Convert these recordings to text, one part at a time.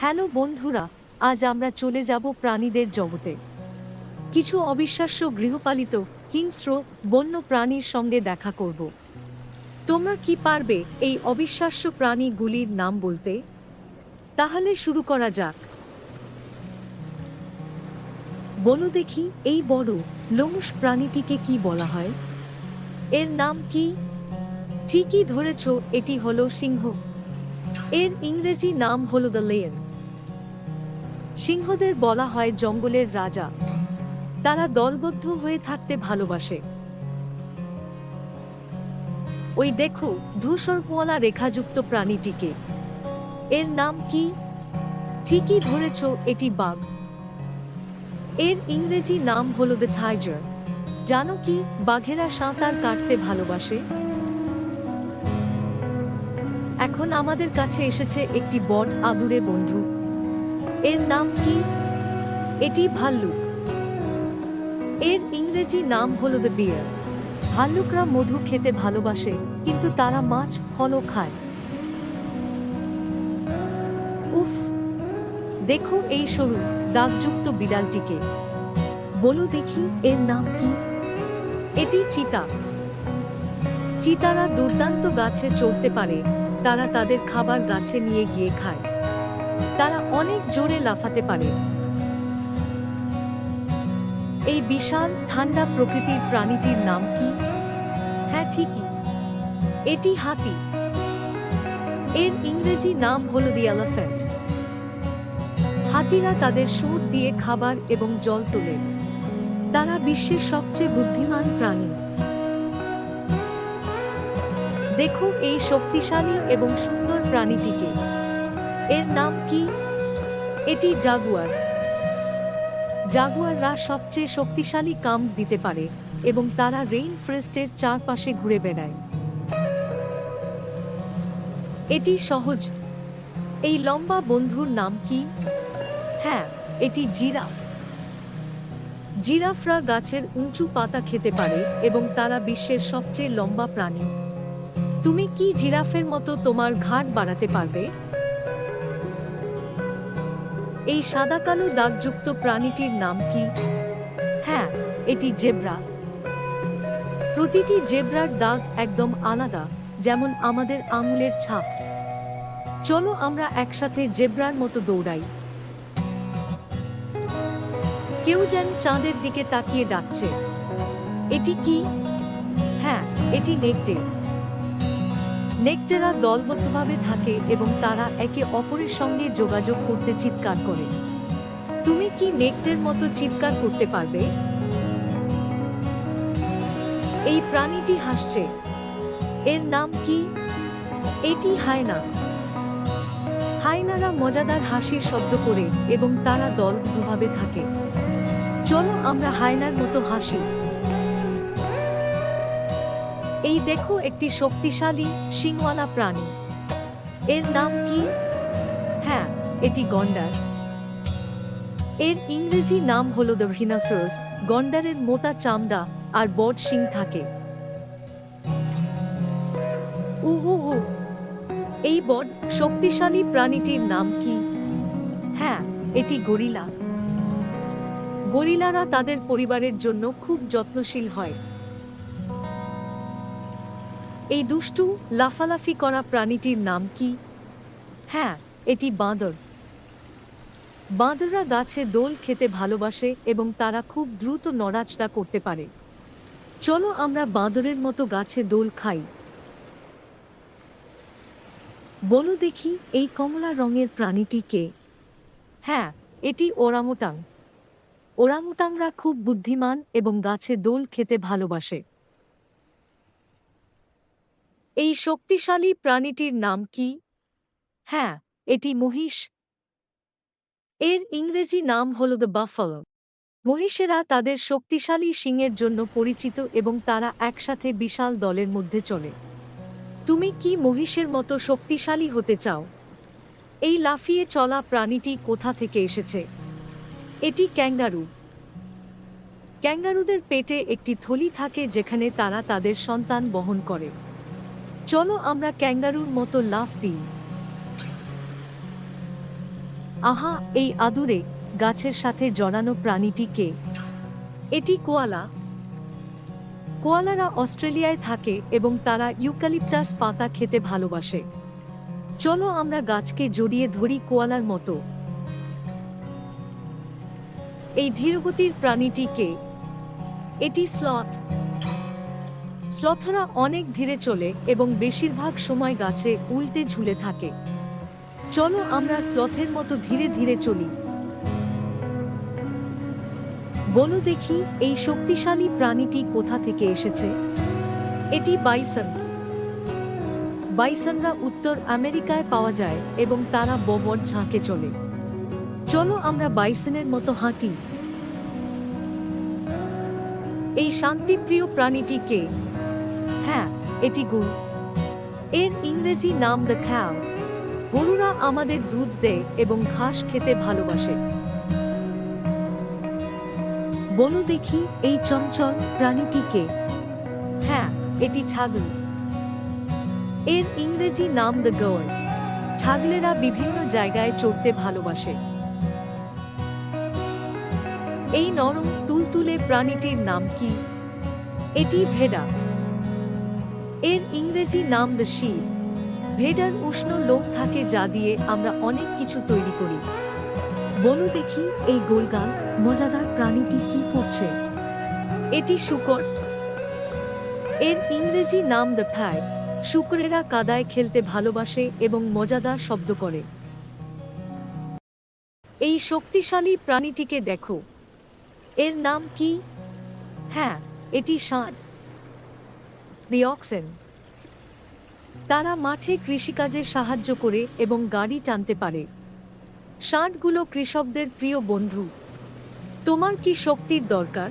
Hello বন্ধুরা, আজ আমরা চলে যাব প্রাণীদের জগতে। কিছু অবিশ্বাস্য গৃহপালিত হিংস্র বন্য প্রাণীর সঙ্গে দেখা করব। তোমরা কি পারবে এই অবিশ্বাস্য প্রাণীগুলির নাম বলতে? তাহলে শুরু করা যাক। বলো দেখি, এই বড় লোমশ প্রাণীটিকে কি বলা হয়? এর নাম কি? ঠিকই ধরেছ, এটি হলো সিংহ। এর ইংরেজি নাম হলো দ্য লায়ন। সিংহদের বলা হয় জঙ্গলের রাজা। তারা দলবদ্ধ হয়ে থাকতে ভালোবাসে। ওই দেখো ধূসরপোয়ালা রেখাযুক্ত প্রাণীটিকে, এর নাম কি? ঠিকই ধরেছ, এটি বাঘ। এর ইংরেজি নাম হলো দ্য টাইগার। জানো কি, বাঘেরা সাঁতার কাটতে ভালোবাসে। এখন আমাদের কাছে এসেছে একটি বড় আদুরে বন্ধু। এর নাম কি? এটি ভাল্লুক। এর ইংরেজি নাম হলো দ্য বিয়ার। ভাল্লুকরা মধু খেতে ভালোবাসে, কিন্তু তারা মাছ ফলও খায়। উফ, দেখো এই সরু দাগযুক্ত বিড়ালটিকে। বলো দেখি, এর নাম কি? এটি চিতা। চিতারা দুর্দান্ত গাছে চড়তে পারে। তারা তাদের খাবার গাছে নিয়ে গিয়ে খায়। তারা অনেক জোরে লাফাতে পারে। এই বিশাল ঠান্ডা প্রকৃতির প্রাণীটির নাম কি? হ্যাঁ, ঠিকই, এটি হাতি। এর ইংরেজি নাম হলো দি এলিফ্যান্ট। হাতিরা তাদের সুর দিয়ে খাবার এবং জল তোলে। তারা বিশ্বের সবচেয়ে বুদ্ধিমান প্রাণী। দেখো এই শক্তিশালী এবং সুন্দর প্রাণীটিকে। এর নাম কি? এটি জাগুয়ার। জাগুয়াররা সবচেয়ে শক্তিশালী কামড় দিতে পারে এবং তারা রেইন ফরেস্টের চারপাশে ঘুরে বেড়ায়। এটি সহজ। এই লম্বা বন্ধুর নাম কি? হ্যাঁ, এটি জিরাফ। জিরাফরা গাছের উঁচু পাতা খেতে পারে এবং তারা বিশ্বের সবচেয়ে লম্বা প্রাণী। তুমি কি জিরাফের মতো তোমার ঘাড় বাড়াতে পারবে? এই সাদা কালো দাগযুক্ত প্রাণীটির নাম কি? হ্যাঁ, এটি জেব্রা। প্রতিটি জেব্রার দাগ একদম আলাদা, যেমন আমাদের আঙুলের ছাপ। চলো আমরা একসাথে জেব্রার মতো দৌড়াই। কেউ যেন চাঁদের দিকে তাকিয়ে ডাকছে। এটি কি? হ্যাঁ, এটি নেকড়ে। নেকড়েরা দলবদ্ধভাবে থাকে এবং তারা একে অপরের সঙ্গে যোগাযোগ করতে চিৎকার করে। তুমি কি নেকড়ের মতো চিৎকার করতে পারবে? এই প্রাণীটি হাসছে। এর নাম কি? এটি হায়না। হায়নারা মজাদার হাসির শব্দ করে এবং তারা দলবদ্ধভাবে থাকে। চলো আমরা হায়নার মতো হাসি। এই দেখো একটি শক্তিশালী শিংওয়ালা প্রাণী। এর নাম কি? হ্যাঁ, এটি গন্ডার। এর ইংরেজি নাম হলো দ্য রহিনোসরাস। গন্ডারের মোটা চামড়া আর বড় শিং থাকে। উহু হু, এই বড় শক্তিশালী প্রাণীটির নাম কি? হ্যাঁ, এটি গরিলা। গরিলারা তাদের পরিবারের জন্য খুব যত্নশীল হয়। এই দুষ্টু লাফালাফি করা প্রাণীটির নাম কি? হ্যাঁ, এটি বাঁদর। বাঁদররা গাছে দোল খেতে ভালোবাসে এবং তারা খুব দ্রুত নড়াচড়া করতে পারে। চলো আমরা বাঁদরের মতো গাছে দোল খাই। বলো দেখি, এই কমলা রঙের প্রাণীটি কে? হ্যাঁ, এটি ওরাংওটাং। ওরাংওটাংরা খুব বুদ্ধিমান এবং গাছে দোল খেতে ভালোবাসে। এই শক্তিশালী প্রাণীটির নাম কি? হ্যাঁ, এটি মহিষ। এর ইংরেজি নাম হলো দ্য বাফালো। মহিষেরা তাদের শক্তিশালী শিংয়ের জন্য পরিচিত এবং তারা একসাথে বিশাল দলের মধ্যে চলে। তুমি কি মহিষের মতো শক্তিশালী হতে চাও? এই লাফিয়ে চলা প্রাণীটি কোথা থেকে এসেছে? এটি ক্যাঙ্গারু। ক্যাঙ্গারুদের পেটে একটি থলি থাকে যেখানে তারা তাদের সন্তান বহন করে। চলো আমরা ক্যাঙ্গারুর মতো লাফ দিই। আহা, এই আদুরে গাছের সাথে জড়ানো প্রাণীটি কে? এটি কোয়ালা। কোয়ালারা অস্ট্রেলিয়ায় থাকে এবং তারা ইউক্যালিপটাস পাতা খেতে ভালোবাসে। চলো আমরা গাছকে জড়িয়ে ধরি কোয়ালার মতো। এই ধীরগতির প্রাণীটি কে? এটি স্লথ। স্লথরা অনেক ধীরে চলে এবং বেশিরভাগ সময় গাছে উল্টে ঝুলে থাকে। চলো আমরা স্লথের মতো ধীরে ধীরে চলি। বলো দেখি, এই শক্তিশালী প্রাণীটি কোথা থেকে এসেছে? এটি বাইসন। বাইসনরা উত্তর আমেরিকায় পাওয়া যায় এবং তারা ববর ঝাঁকে চলে। চলো আমরা বাইসনের মতো হাঁটি। এই শান্তিপ্রিয় প্রাণীটি কে? হ্যাঁ, এটি গরু। এর ইংরেজি নাম দ্য ক্যাউ। গরুরা আমাদের দুধ দেয় এবং ঘাস খেতে ভালোবাসে। বলো দেখি, এই চঞ্চল প্রাণীটি কে? হ্যাঁ, এটি ছাগল। এর ইংরেজি নাম দ্য গার্ল। ছাগলেরা বিভিন্ন জায়গায় চড়তে ভালোবাসে। এই নরম তুলতুলে প্রাণীটির নাম কি? এটি ভেড়া। এর ইংরেজি নাম দ্য শিপ। ভেড়ার উষ্ণ লোম থাকে যা দিয়ে আমরা অনেক কিছু তৈরি করি। বলো দেখি, এই গোলগাল মজাদার প্রাণীটি কি করছে? এটি শূকর। এর ইংরেজি নাম দ্য ফ্যাগ। শূকরেরা কাদায় খেলতে ভালোবাসে এবং মজাদার শব্দ করে। এই শক্তিশালী প্রাণীটিকে দেখো। এর নাম কি? হ্যাঁ, এটি ষাঁড়। দি অক্সেন। তারা মাঠে কৃষিকাজে সাহায্য করে এবং গাড়ি টানতে পারে। ষাঁড়গুলো কৃষকদের প্রিয় বন্ধু। তোমার কি শক্তির দরকার?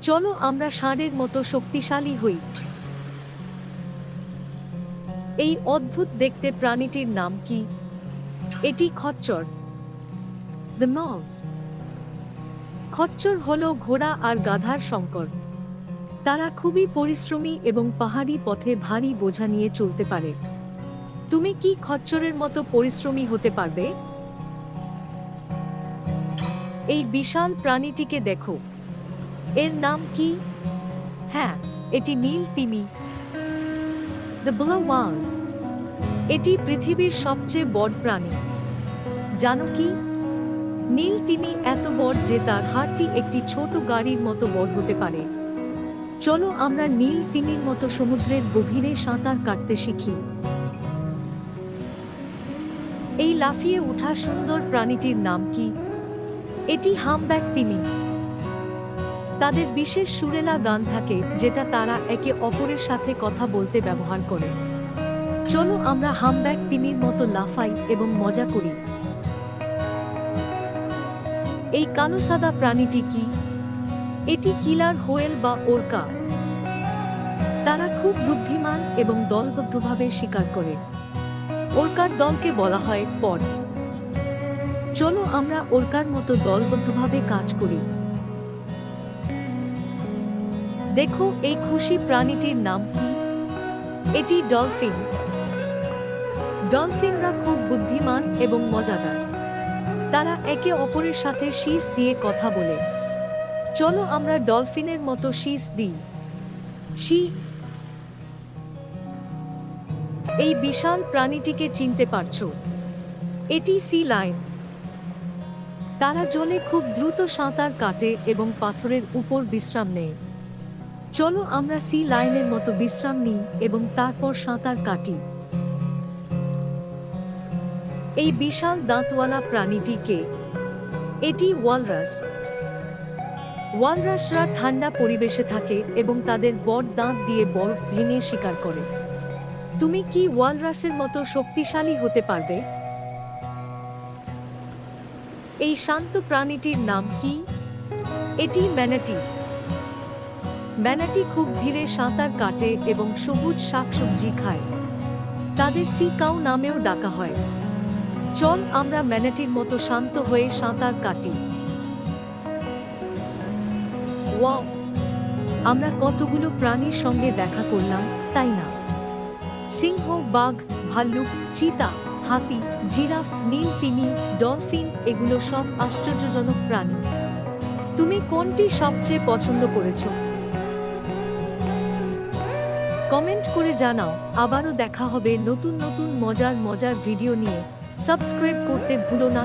চলো আমরা ষাঁড়ের মতো শক্তিশালী হই। এই অদ্ভুত দেখতে প্রাণীটির নাম কি? এটি খচ্চর। The malls. খচ্চর হলো ঘোড়া আর গাধার সংকর। তারা খুবই পরিশ্রমী এবং পাহাড়ি পথে ভারী বোঝা নিয়ে চলতে পারে। তুমি কি খচ্চরের মতো পরিশ্রমী হতে পারবে? এই বিশাল প্রাণীটিকে দেখো। এর নাম কি? হ্যাঁ, এটি নীল তিমি। The blue whales. এটি পৃথিবীর সবচেয়ে বড় প্রাণী। জানো কি? নীল তিমি এত বড় যে তার হাড়টি একটি ছোট গাড়ির মতো বড় হতে পারে। চলো আমরা নীল তিমির মতো সমুদ্রের গভীরে সাঁতার কাটতে শিখি। এই লাফিয়ে ওঠা সুন্দর প্রাণীটির নাম কি? এটি হামব্যাক তিমি। তাদের বিশেষ সুরেলা গান থাকে যেটা তারা একে অপরের সাথে কথা বলতে ব্যবহার করে। চলো আমরা হামব্যাক তিমির মতো লাফাই এবং মজা করি। এই কালো সাদা প্রাণীটি কি? এটি কিলার হোয়েল বা ওরকা। তারা খুব বুদ্ধিমান এবং দলবদ্ধভাবে শিকার করে। ওরকার দলকে বলা হয় পড। চলো আমরা ওরকার মতো দলবদ্ধভাবে কাজ করি। দেখো, এই খুশি প্রাণীটির নাম কি? এটি ডলফিন। ডলফিনরা খুব বুদ্ধিমান এবং মজাদার। তারা একে অপরের সাথে শীষ দিয়ে কথা বলে। চলো আমরা ডলফিনের মতো শীষ দিই। শি। এই বিশাল প্রাণীটিকে চিনতে পারছো? এটি সি লায়ন। তারা জলে খুব দ্রুত সাঁতার কাটে এবং পাথরের উপর বিশ্রাম নেয়। চলো আমরা সি লায়নের মতো বিশ্রাম নিই এবং তারপর সাঁতার কাটি। এই বিশাল দাঁতওয়ালা প্রাণীটি কে? এটি ওয়ালরাস। ওয়ালরাসরা ঠান্ডা পরিবেশে থাকে এবং তাদের বড় দাঁত দিয়ে বরফ ভেঙে শিকার করে। তুমি কি ওয়ালরাসের মতো শক্তিশালী হতে পারবে? এই শান্ত প্রাণীটির নাম কি? এটি ম্যানাটি। ম্যানাটি খুব ধীরে সাঁতার কাটে এবং সবুজ শাকসবজি খায়। তাদের সি কাউ নামেও ডাকা হয়। চল আমরা ম্যানাটির মতো শান্ত হয়ে সাঁতার কাটি। ওয়াও, আমরা কতগুলো প্রাণীর সঙ্গে দেখা করলাম, তাই না? সিংহ, বাঘ, ভাল্লুক, চিতা, হাতি, জিরাফ, নীল তিমি, ডলফিন এগুলো সব আশ্চর্যজনক প্রাণী। তুমি কোনটি সবচেয়ে পছন্দ করেছো? কমেন্ট করে জানাও। আবারও দেখা হবে নতুন নতুন মজার মজার ভিডিও নিয়ে। সাবস্ক্রাইব করতে ভুলো না।